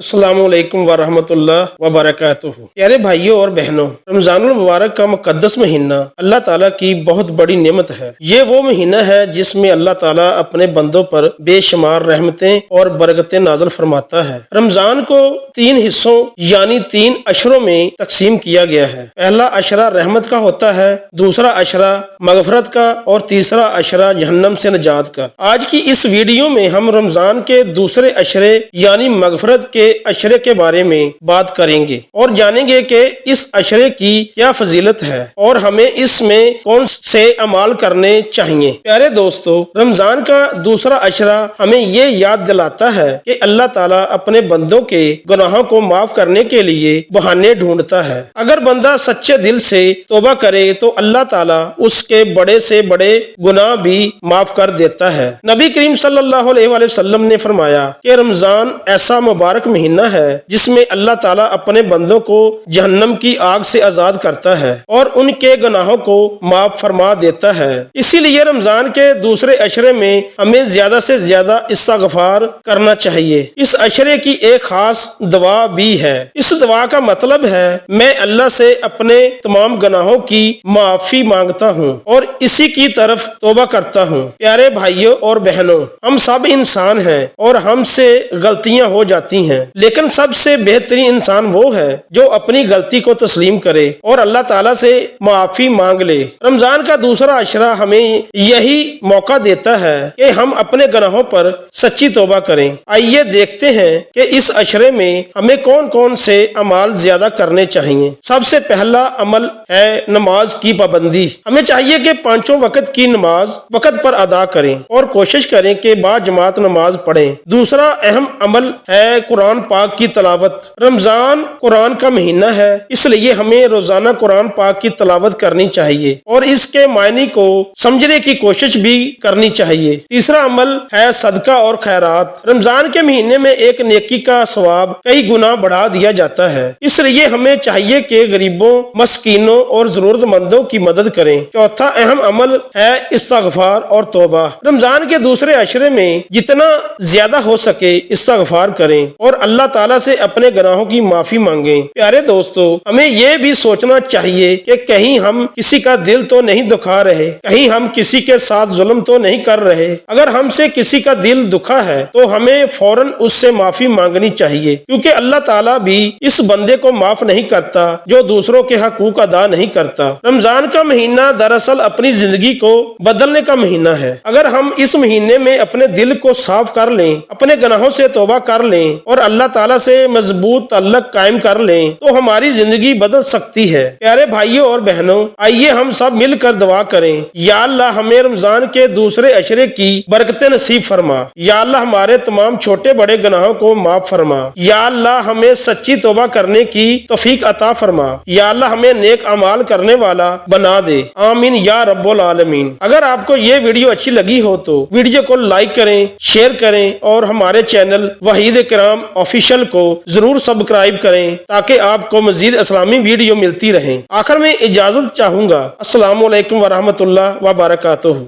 अस्सलाम वालेकुम वरहमतुल्लाह वबरकातुहू। प्यारे भाइयों और बहनों, रमजानुल मुबारक का मुकद्दस महीना अल्लाह ताला की बहुत बड़ी नेमत है। ये वो महीना है जिसमें अल्लाह ताला अपने बंदों पर बेशुमार रहमतें और बरकतें नाज़िल फरमाता है। रमजान को 3 हिस्सों यानी 3 अशरों में तकसीम किया गया है। पहला अशरा रहमत का होता है, दूसरा अशरा मगफरत का और तीसरा अशरा जहन्नम से निजात का। आज की इस वीडियो में हम रमजान के दूसरे अशरे यानी मगफरत के अशरे के बारे में बात करेंगे और जानेंगे कि इस अशरे की क्या फजीलत है और हमें इसमें कौन से अमाल करने चाहिए। प्यारे दोस्तों, रमजान का दूसरा अशरा हमें ये याद दिलाता है कि अल्लाह ताला अपने बंदों के गुनाहों को माफ करने के लिए बहाने ढूंढता है। अगर बंदा सच्चे दिल से तौबा करे तो अल्लाह ताला उसके बड़े से बड़े गुनाह भी माफ कर देता है। नबी करीम सल्लल्लाहु अलैहि वसल्लम ने फरमाया कि रमजान ऐसा मुबारक महीना है जिसमें अल्लाह ताला अपने बंदों को जहन्नम की आग से आजाद करता है और उनके गुनाहों को माफ फरमा देता है। इसीलिए रमजान के दूसरे अशरे में हमें ज्यादा से ज्यादा इस्तिग़फ़ार करना चाहिए। इस अशरे की एक खास दुआ भी है। इस दुआ का मतलब है, मैं अल्लाह से अपने तमाम गुनाहों की माफी मांगता हूँ और इसी की तरफ तौबा करता हूँ। प्यारे भाइयों और बहनों, हम सब इंसान हैं और हमसे गलतियां हो जाती हैं, लेकिन सबसे बेहतरीन इंसान वो है जो अपनी गलती को तस्लीम करे और अल्लाह ताला से माफी मांग ले। रमजान का दूसरा अशरा हमें यही मौका देता है कि हम अपने गुनाहों पर सच्ची तौबा करें। आइए देखते हैं कि इस अशरे में हमें कौन कौन से अमाल ज्यादा करने चाहिए। सबसे पहला अमल है नमाज की पाबंदी। हमें चाहिए कि 5 वक्त की नमाज वक्त पर अदा करें और कोशिश करें कि बाजमात नमाज पढ़ें। दूसरा अहम अमल है कुरान पाक की तलावत। रमजान कुरान का महीना है, इसलिए हमें रोजाना कुरान पाक की तलावत करनी चाहिए और इसके मायने को समझने की कोशिश भी करनी चाहिए। तीसरा अमल है सदका और खैरात। रमजान के महीने में एक नेकी का सवाब कई गुना बढ़ा दिया जाता है, इसलिए हमें चाहिए कि गरीबों, मस्कीनों और जरूरतमंदों की मदद करें। चौथा अहम अमल है इस्तिग़फ़ार और तौबा। रमजान के दूसरे अशरे में जितना ज्यादा हो सके इस्तिग़फ़ार करें और अल्लाह ताला से अपने गुनाहों की माफी मांगे। प्यारे दोस्तों, हमें ये भी सोचना चाहिए कि कहीं हम किसी का दिल तो नहीं दुखा रहे, कहीं हम किसी के साथ जुल्म तो नहीं कर रहे। अगर हमसे किसी का दिल दुखा है तो हमें फौरन उससे माफी मांगनी चाहिए, क्योंकि अल्लाह ताला भी इस बंदे को माफ नहीं करता जो दूसरों के हकूक अदा नहीं करता। रमजान का महीना दरअसल अपनी जिंदगी को बदलने का महीना है। अगर हम इस महीने में अपने दिल को साफ कर लें, अपने गुनाहों से तौबा कर लें और अल्लाह ताला से मजबूत ताल्लुक कायम कर लें तो हमारी जिंदगी बदल सकती है। प्यारे भाइयों और बहनों, आइए हम सब मिलकर दुआ करें। या अल्लाह, हमें रमजान के दूसरे अशरे की बरकतें नसीब फरमा। या अल्लाह, हमारे तमाम छोटे बड़े गुनाहों को माफ फरमा। या अल्लाह, हमें सच्ची तौबा करने की तौफीक अता फरमा। या अल्लाह, हमें नेक अमाल करने वाला बना दे। आमीन या रब्बुल आलमीन। अगर आपको ये वीडियो अच्छी लगी हो तो वीडियो को लाइक करें, शेयर करें और हमारे चैनल वहीद इकराम ऑफिशियल को जरूर सब्सक्राइब करें ताकि आपको मजीद इस्लामी वीडियो मिलती रहे। आखिर में इजाजत चाहूंगा। अस्सलाम वालेकुम वरहमतुल्लाह वबरकातुहू।